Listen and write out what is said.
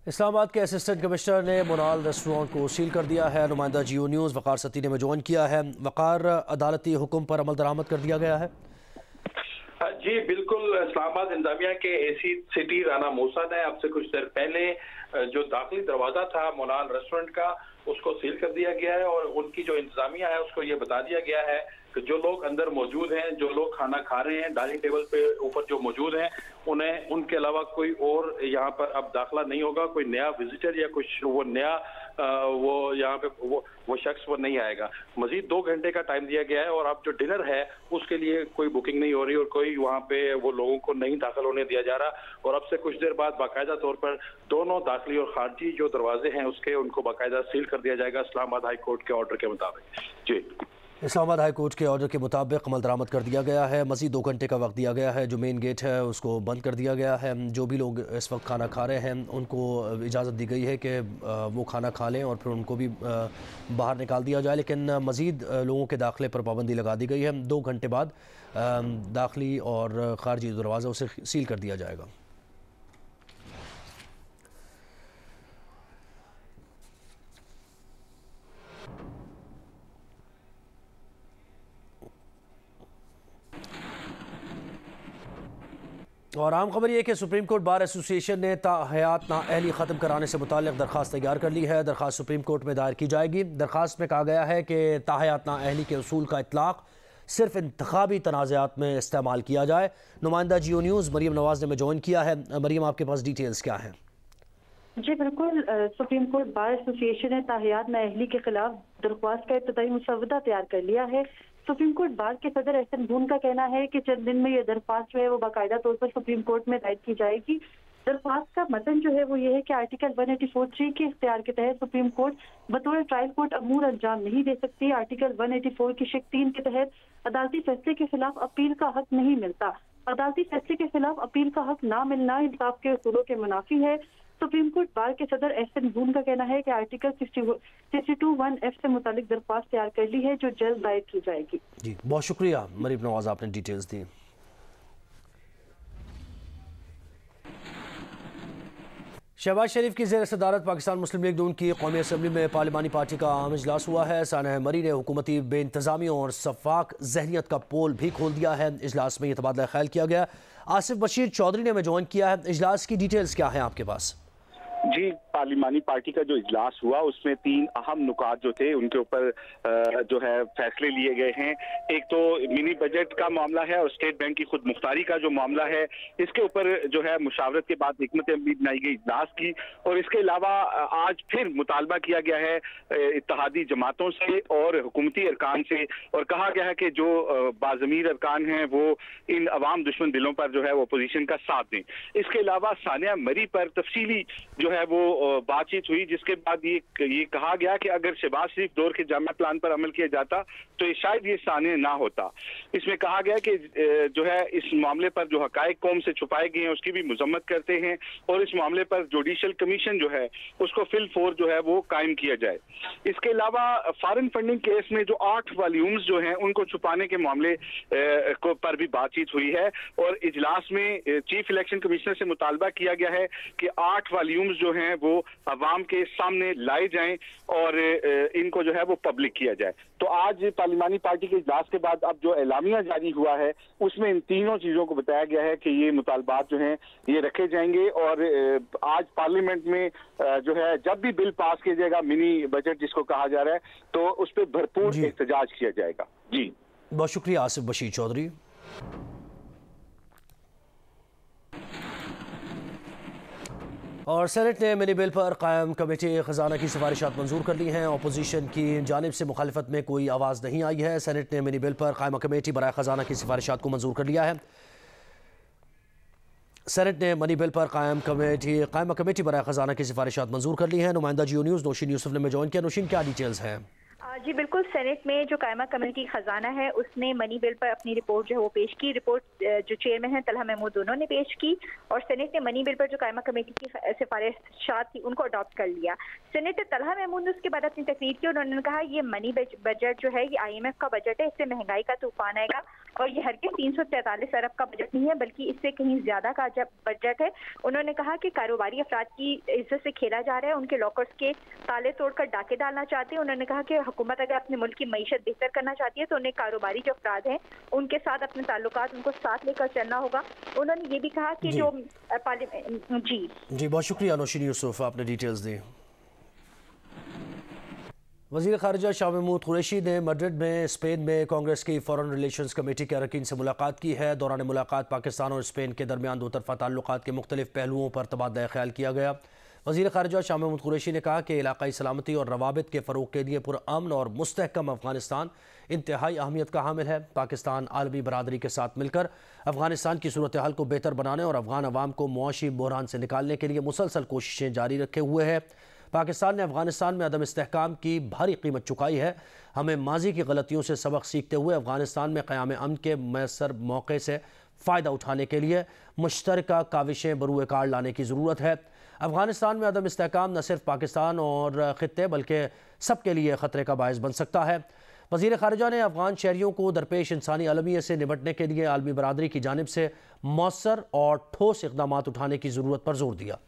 इस्लामाबाद के assistant commissioner ने मोनाल restaurant को सील कर दिया है। नुमाइंदा जियो न्यूज़ वक़ार सत्ती ने ज्वाइन किया है। वक़ार, अदालती हुक्म पर अमल दरामद कर दिया गया है। जी बिल्कुल, इस्लामाबाद इंतजामिया के एसी सिटी राना मूसा ने अब से कुछ देर पहले जो दाखिली दरवाजा था मोनाल रेस्टोरेंट का उसको सील कर दिया गया है और उनकी जो इंतजामिया है उसको ये बता दिया गया है कि जो लोग अंदर मौजूद हैं, जो लोग खाना खा रहे हैं डाइनिंग टेबल पे ऊपर जो मौजूद हैं, उन्हें उनके अलावा कोई और यहाँ पर अब दाखिला नहीं होगा। कोई नया विजिटर या कुछ वो नया वो यहाँ पे वो शख्स वो नहीं आएगा। मजीद 2 घंटे का टाइम दिया गया है और अब जो डिनर है उसके लिए कोई बुकिंग नहीं हो रही और कोई वहाँ पे वो लोगों को नहीं दाखिल होने दिया जा रहा। और अब से कुछ देर बाद बाकायदा तौर पर दोनों दाखिली और खारजी जो दरवाजे हैं उसके उनको बाकायदा सील कर दिया जाएगा इस्लामाबाद हाई कोर्ट के ऑर्डर के मुताबिक। जी, इस्लामाबाद हाई कोर्ट के ऑर्डर के मुताबिक अमल दरामद कर दिया गया है। मज़ीद 2 घंटे का वक्त दिया गया है। जो मेन गेट है उसको बंद कर दिया गया है। जो भी लोग इस वक्त खाना खा रहे हैं उनको इजाज़त दी गई है कि वो खाना खा लें और फिर उनको भी बाहर निकाल दिया जाए, लेकिन मज़ीद लोगों के दाखिले पर पाबंदी लगा दी गई है। 2 घंटे बाद दाखिली और खारजी दरवाज़ा उसे सील कर दिया जाएगा। और आम खबर यह है कि सुप्रीम कोर्ट बार एसोसिएशन ने ताहयात नाअहली ख़त्म कराने से मुताल्लिक़ दरख्वास्त तैयार कर ली है। दरख्वास्त सुप्रीम कोर्ट में दायर की जाएगी। दरख्वास्त में कहा गया है कि ताहयात नाअहली के उसूल का इतलाक़ सिर्फ इंतखाबी तनाज़ात में इस्तेमाल किया जाए। नुमाइंदा जियो न्यूज़ मरीम नवाज ने ज्वाइन किया है। मरीम, आपके पास डिटेल्स क्या हैं? जी बिल्कुल, सुप्रीम कोर्ट बार एसोसिएशन ने ताहयात नाअहली के खिलाफ दरख्वास्त का इब्तदाई मुसवदा तैयार कर लिया है। सुप्रीम कोर्ट बार के सदर एहसन बून का कहना है कि चंद दिन में ये दरख्वास्त जो है वो बाकायदा तौर पर सुप्रीम कोर्ट में दायर की जाएगी। दरख्वास्त का मतन जो है वो ये है कि आर्टिकल 184(3) के इख्तियार के तहत सुप्रीम कोर्ट बतौर ट्रायल कोर्ट अमूर अंजाम नहीं दे सकती। आर्टिकल 184 की शिक 3 के तहत अदालती फैसले के खिलाफ अपील का हक नहीं मिलता। अदालती फैसले के खिलाफ अपील का हक ना मिलना इंसाफ के उसूलों के मुनाफी है। सुप्रीम कोर्ट बार के सदर एहसन बून का कहना है कि आर्टिकल 62(1)(f) से मुतालिक दरख्वास्त तैयार कर ली है जो जल्द दायर की जाएगी। जी, बहुत शुक्रिया मरीम नवाज, आपने डिटेल्स दी। शहबाज शरीफ की ज़ेर सदारत पाकिस्तान मुस्लिम लीग नून की कौमी असम्बली में पार्लिमानी पार्टी का आम इजलास हुआ है। सानह मरी ने हुकूमती बेइंतज़ामियों और सफाक जहनीत का पोल भी खोल दिया है। इजलास में यह तबादला ख्याल किया गया। आसिफ बशीर चौधरी ने ज्वाइन किया है। इजलास की डिटेल्स क्या है आपके पास? जी, पार्लिमानी पार्टी का जो इजलास हुआ उसमें 3 अहम नुकात जो थे उनके ऊपर जो है फैसले लिए गए हैं। एक तो मिनी बजट का मामला है और स्टेट बैंक की खुद मुख्तारी का जो मामला है इसके ऊपर जो है मुशावरत के बाद हिकमत अमली बनाई गई इजलास की। और इसके अलावा आज फिर मुतालबा किया गया है इत्तेहादी जमातों से और हुकूमती अरकान से और कहा गया है कि जो बाज़मीर अरकान हैं वो इन अवाम दुश्मन बिलों पर जो है वो अपोजिशन का साथ दें। इसके अलावा सानिया मरी पर तफसीली जो है वो बातचीत हुई जिसके बाद ये कहा गया कि अगर शहबाज शरीफ दौर के जामिया प्लान पर अमल किया जाता तो शायद ये सानिया ना होता। इसमें कहा गया कि जो है इस मामले पर जो हकायक कौम से छुपाए गए हैं उसकी भी मजम्मत करते हैं और इस मामले पर जुडिशल कमीशन जो है उसको फिल फोर जो है वो कायम किया जाए। इसके अलावा फॉरेन फंडिंग केस में जो 8 वॉल्यूम्स जो हैं उनको छुपाने के मामले पर भी बातचीत हुई है और इजलास में चीफ इलेक्शन कमिश्नर से मुतालबा किया गया है कि 8 वॉल्यूम्स जो हैं वो अवाम के सामने लाए जाएं और इनको जो है वो पब्लिक किया जाए। तो आज पार्लिमानी पार्टी के इजलास के बाद अब जो एलामिया जारी हुआ है उसमें इन तीनों चीजों को बताया गया है कि ये मुतालबात जो हैं ये रखे जाएंगे और आज पार्लियामेंट में जो है जब भी बिल पास किया जाएगा मिनी बजट जिसको कहा जा रहा है तो उस पर भरपूर एहतजाज किया जाएगा। जी, बहुत शुक्रिया आसिफ बशीर चौधरी। और सेनेट ने मिनी बिल पर कायम कमेटी खजाना की सिफारिशात मंजूर कर ली हैं। अपोजिशन की जानिब से मुखालिफत में कोई आवाज़ नहीं आई है। सेनेट ने मिनी बिल पर कायम कमेटी बराए खजाना की सिफारिशात को मंजूर कर लिया है। सेनेट ने मनी बिल पर कायम कमेटी बराए खजाना की सिफारिशात मंजूर कर ली हैं। नुमाइंदा जियो न्यूज़ नौशीन यूसुफ ने ज्वाइन किया। नौशीन, क्या डिटेल्स हैं? जी बिल्कुल, सेनेट में जो कायमा कमेटी खजाना है उसने मनी बिल पर अपनी रिपोर्ट जो है वो पेश की। रिपोर्ट जो चेयरमैन है तलहा महमूद दोनों ने पेश की और सेनेट ने मनी बिल पर जो कायमा कमेटी की सिफारिशात थी उनको अडॉप्ट कर लिया। सेनेटर तलहा महमूद ने उसके बाद अपनी तकरीर की, उन्होंने कहा ये मनी बजट जो है ये IMF का बजट है, इससे महंगाई का तूफान आएगा और ये हरगिज़ 343 अरब का बजट नहीं है बल्कि इससे कहीं ज्यादा का बजट है। उन्होंने कहा कि कारोबारी अफराद की इज्जत से खेला जा रहा है, उनके लॉकर्स के ताले तोड़कर डाके डालना चाहते हैं। उन्होंने कहा कि हुकूमत अगर अपने मुल्क की मईशत बेहतर करना चाहती है तो उन्हें कारोबारी जो अफराद हैं उनके साथ अपने ताल्लुकात उनको साथ लेकर चलना होगा। उन्होंने ये भी कहा कि जो जी बहुत शुक्रिया नौशीन यूसुफ, आपने डिटेल्स दी। वज़ीर ख़ारिजा शाह महमूद कुरैशी ने मैड्रिड में स्पेन में कांग्रेस की फॉरेन रिलेशंस कमेटी के अरकान से मुलाकात की है। दौरान मुलाकात पाकिस्तान और स्पेन के दरमियान दो तरफ़ा ताल्लुकात के मुख्तलिफ पहलुओं पर तबादला ख्याल किया गया। वज़ीर ख़ारिजा शाह महमूद कुरैशी ने कहा कि इलाक़ाई सलामती और रवाबित के फ़रोग़ के लिए पुरअमन और मुस्तहकम अफ़गानिस्तान इंतहाई अहमियत का हामिल है। पाकिस्तान आलमी बरादरी के साथ मिलकर अफ़गानिस्तान की सूरत हाल को बेहतर बनाने और अफ़गान अवाम को मुआशी बहरान से निकालने के लिए मुसलसल कोशिशें जारी रखे हुए है। पाकिस्तान ने अफ़गानिस्तान में अदम इस्तेहकाम की भारी कीमत चुकाई है। हमें माजी की गलतियों से सबक सीखते हुए अफ़गानिस्तान में क़याम अमन के मैसर मौके से फ़ायदा उठाने के लिए मुश्तरका काविशें बरूए कार लाने की ज़रूरत है। अफ़गानिस्तान में अदम इस्तेहकाम न सिर्फ पाकिस्तान और ख़ित्ते बल्कि सबके लिए ख़तरे का बायस बन सकता है। वज़ीर ख़ारिजा ने अफ़गान शहरियों को दरपेश इंसानी अलमियत से निपटने के लिए आलमी बरादरी की जानिब से मौसर और ठोस इक़दामात उठाने की ज़रूरत पर जोर दिया।